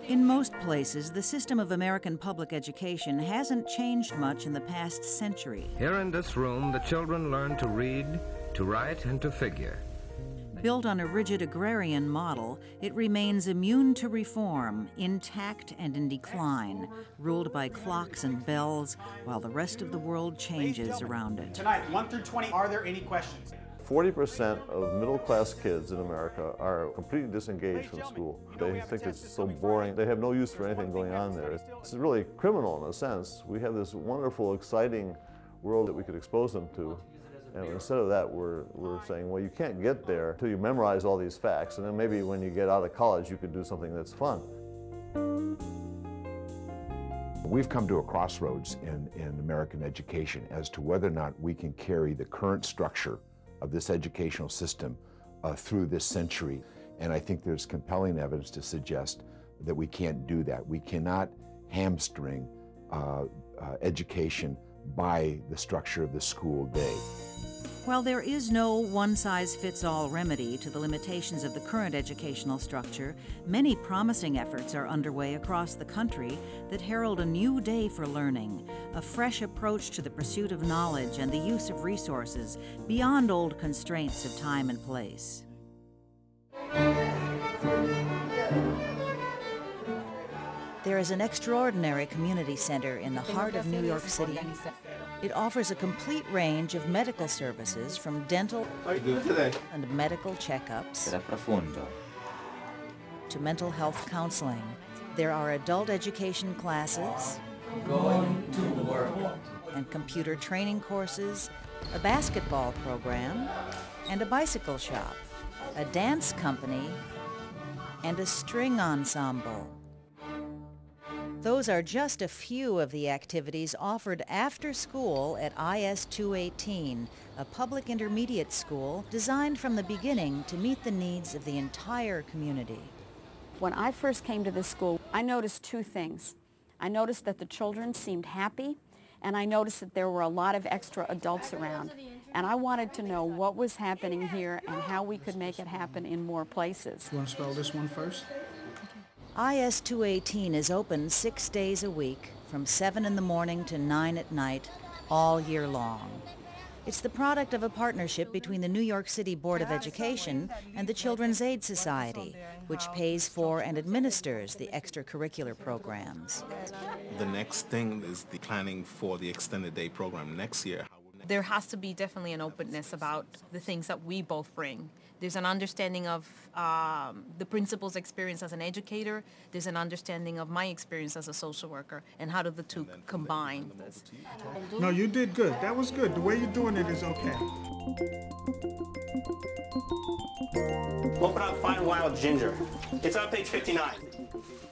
In most places, the system of American public education hasn't changed much in the past century. Here in this room, the children learn to read, to write, and to figure. Built on a rigid agrarian model, it remains immune to reform, intact and in decline, ruled by clocks and bells, while the rest of the world changes around it. Tonight, 1 through 20, are there any questions? 40% of middle-class kids in America are completely disengaged from school. They think it's so boring. They have no use for anything going on there. It's really criminal in a sense. We have this wonderful, exciting world that we could expose them to. And instead of that, we're saying, well, you can't get there until you memorize all these facts, and then maybe when you get out of college, you could do something that's fun. We've come to a crossroads in American education as to whether or not we can carry the current structure of this educational system through this century. And I think there's compelling evidence to suggest that we can't do that. We cannot hamstring education by the structure of the school day. While there is no one-size-fits-all remedy to the limitations of the current educational structure, many promising efforts are underway across the country that herald a new day for learning, a fresh approach to the pursuit of knowledge and the use of resources beyond old constraints of time and place. There is an extraordinary community center in the heart of New York City. It offers a complete range of medical services from dental and medical checkups to mental health counseling. There are adult education classes, and computer training courses, a basketball program, and a bicycle shop, a dance company, and a string ensemble. Those are just a few of the activities offered after school at IS 218, a public intermediate school designed from the beginning to meet the needs of the entire community. When I first came to this school, I noticed two things. I noticed that the children seemed happy, and I noticed that there were a lot of extra adults around. And I wanted to know what was happening here and how we could make it happen in more places. You want to spell this one first? IS 218 is open 6 days a week from 7 in the morning to 9 at night, all year long. It's the product of a partnership between the New York City Board of Education and the Children's Aid Society, which pays for and administers the extracurricular programs. The next thing is the planning for the extended day program next year. There has to be definitely an openness about the things that we both bring. There's an understanding of the principal's experience as an educator. There's an understanding of my experience as a social worker, and how do the two combine this. No, you did good. That was good. The way you're doing it is okay. Open up Fine Wild Ginger. It's on page 59.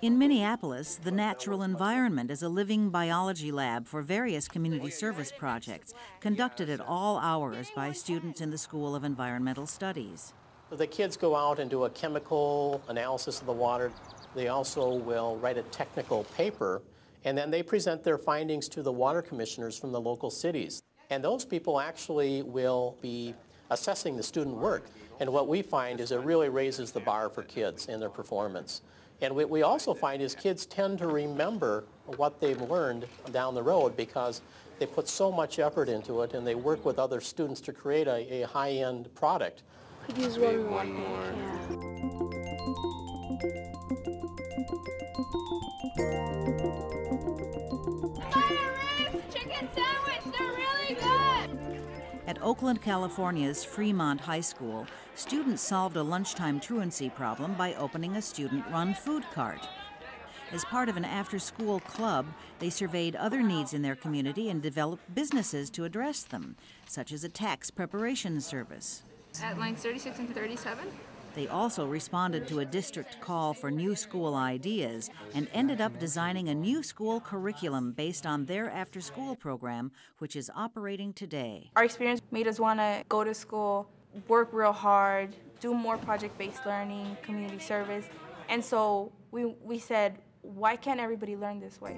In Minneapolis, the Natural Environment is a living biology lab for various community service projects, conducted at all hours by students in the School of Environmental Studies. The kids go out and do a chemical analysis of the water. They also will write a technical paper, and then they present their findings to the water commissioners from the local cities. And those people actually will be assessing the student work. And what we find is it really raises the bar for kids in their performance. And what we also find is kids tend to remember what they've learned down the road because they put so much effort into it and they work with other students to create a high-end product. Could use one more. Chicken sandwich, they're really good! At Oakland, California's Fremont High School, students solved a lunchtime truancy problem by opening a student-run food cart. As part of an after-school club, they surveyed other needs in their community and developed businesses to address them, such as a tax preparation service. At lines 36 and 37? They also responded to a district call for new school ideas and ended up designing a new school curriculum based on their after-school program, which is operating today. Our experience made us want to go to school, work real hard, do more project-based learning, community service, and so we said, why can't everybody learn this way?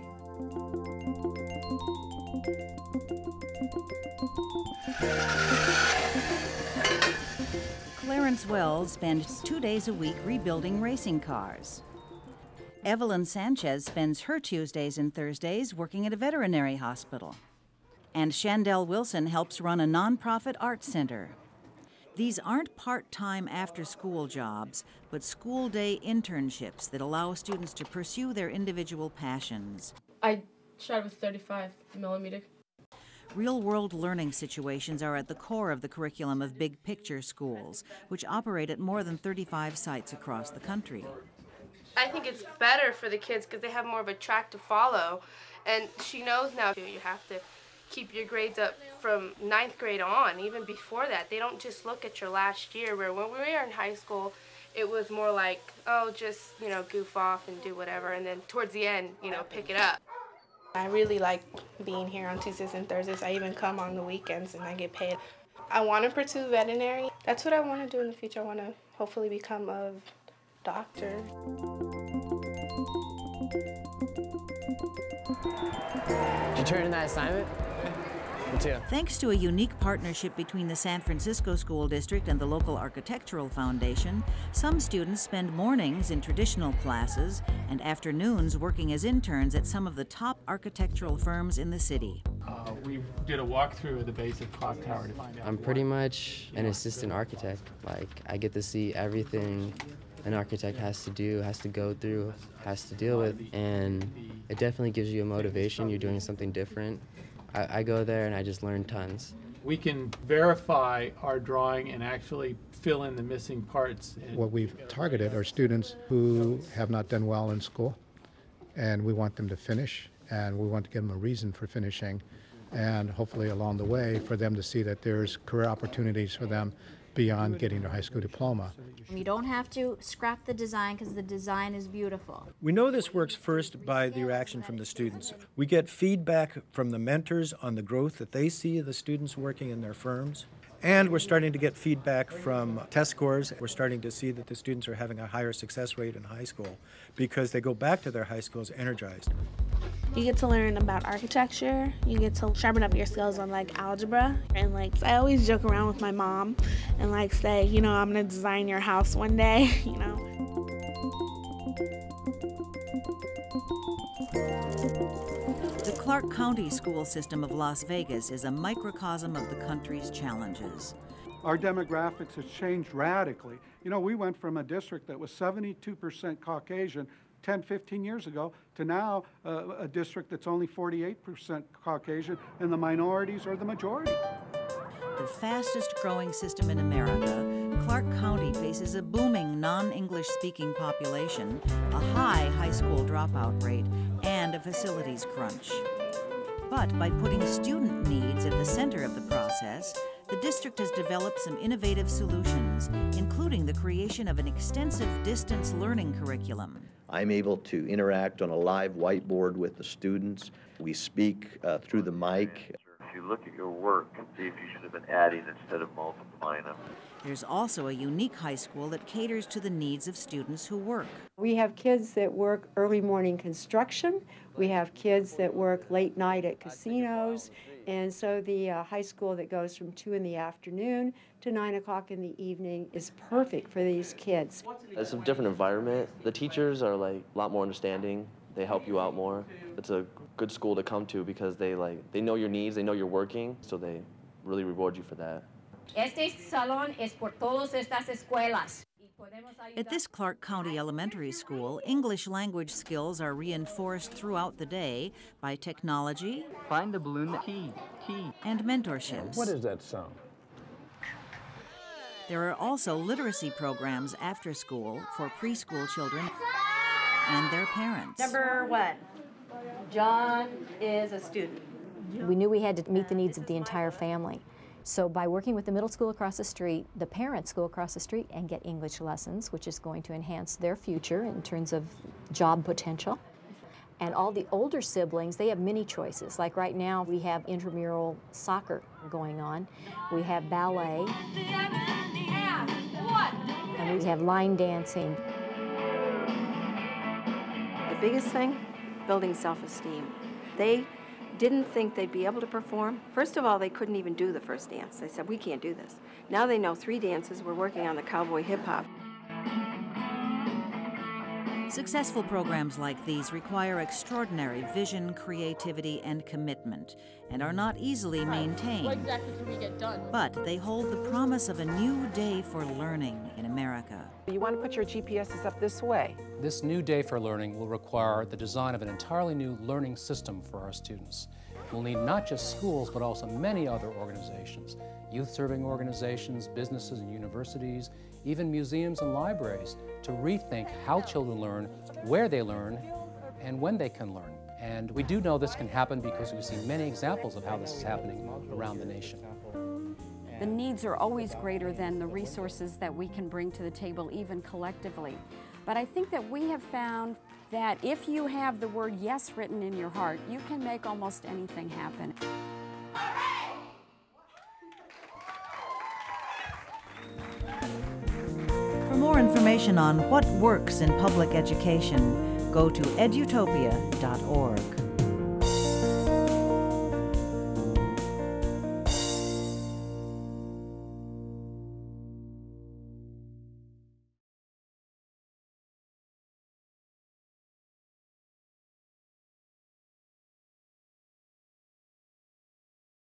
Clarence Wells spends 2 days a week rebuilding racing cars. Evelyn Sanchez spends her Tuesdays and Thursdays working at a veterinary hospital. And Shandell Wilson helps run a nonprofit art center. These aren't part-time after-school jobs, but school day internships that allow students to pursue their individual passions. I shot with 35 millimeter. Real-world learning situations are at the core of the curriculum of Big Picture schools, which operate at more than 35 sites across the country. I think it's better for the kids because they have more of a track to follow. And she knows now you have to keep your grades up from 9th grade on, even before that. They don't just look at your last year, where when we were in high school, it was more like, oh, just, you know, goof off and do whatever, and then towards the end, you know, pick it up. I really like being here on Tuesdays and Thursdays. I even come on the weekends and I get paid. I want to pursue veterinary. That's what I want to do in the future. I want to hopefully become a doctor. Did you turn in that assignment? Me too. Thanks to a unique partnership between the San Francisco School District and the local Architectural Foundation, some students spend mornings in traditional classes and afternoons working as interns at some of the top architectural firms in the city. We did a walkthrough of the base of Clock Tower to find out. I'm pretty much an assistant architect. Like, I get to see everything an architect has to do, has to go through, has to deal with, and it definitely gives you a motivation. You're doing something different. I go there and I just learn tons. We can verify our drawing and actually fill in the missing parts. What we've targeted are students who have not done well in school, and we want them to finish, and we want to give them a reason for finishing, and hopefully along the way for them to see that there's career opportunities for them beyond getting their high school diploma. You don't have to scrap the design because the design is beautiful. We know this works first by the reaction from the students. We get feedback from the mentors on the growth that they see of the students working in their firms. And we're starting to get feedback from test scores. We're starting to see that the students are having a higher success rate in high school because they go back to their high schools energized. You get to learn about architecture. You get to sharpen up your skills on like algebra. And like, I always joke around with my mom and like say, you know, I'm gonna design your house one day, you know. The Clark County school system of Las Vegas is a microcosm of the country's challenges. Our demographics has changed radically. You know, we went from a district that was 72% Caucasian 10, 15 years ago to now a district that's only 48% Caucasian, and the minorities are the majority. The fastest growing system in America, Clark County faces a booming non-English speaking population, a high school dropout rate, and a facilities crunch. But by putting student needs at the center of the process, the district has developed some innovative solutions, including the creation of an extensive distance learning curriculum. I'm able to interact on a live whiteboard with the students. We speak through the mic. If you look at your work and see if you should have been adding instead of multiplying them. There's also a unique high school that caters to the needs of students who work. We have kids that work early morning construction. We have kids that work late night at casinos. And so the high school that goes from 2 in the afternoon to 9 o'clock in the evening is perfect for these kids. It's a different environment. The teachers are like a lot more understanding. They help you out more. It's a good school to come to because they know your needs, they know you're working, so they really reward you for that. Este salón es por todas estas escuelas. At this Clark County Elementary School, English language skills are reinforced throughout the day by technology. Find the balloon key. And mentorships. What is that sound? There are also literacy programs after school for preschool children and their parents. Number 1, John is a student. We knew we had to meet the needs of the entire family. So by working with the middle school across the street, the parents go across the street and get English lessons, which is going to enhance their future in terms of job potential. And all the older siblings, they have many choices. Like right now, we have intramural soccer going on. We have ballet. And we have line dancing. The biggest thing, building self-esteem. They didn't think they'd be able to perform. First of all, they couldn't even do the first dance. They said, we can't do this. Now they know 3 dances. We're working on the cowboy hip-hop. Successful programs like these require extraordinary vision, creativity, and commitment, and are not easily maintained. What exactly can we get done? But they hold the promise of a new day for learning in America. You want to put your GPSs up this way. This new day for learning will require the design of an entirely new learning system for our students. We'll need not just schools, but also many other organizations, youth-serving organizations, businesses and universities, even museums and libraries, to rethink how children learn, where they learn, and when they can learn. And we do know this can happen because we see many examples of how this is happening around the nation. The needs are always greater than the resources that we can bring to the table, even collectively. But I think that we have found that if you have the word yes written in your heart, you can make almost anything happen. For more information on what works in public education, go to edutopia.org.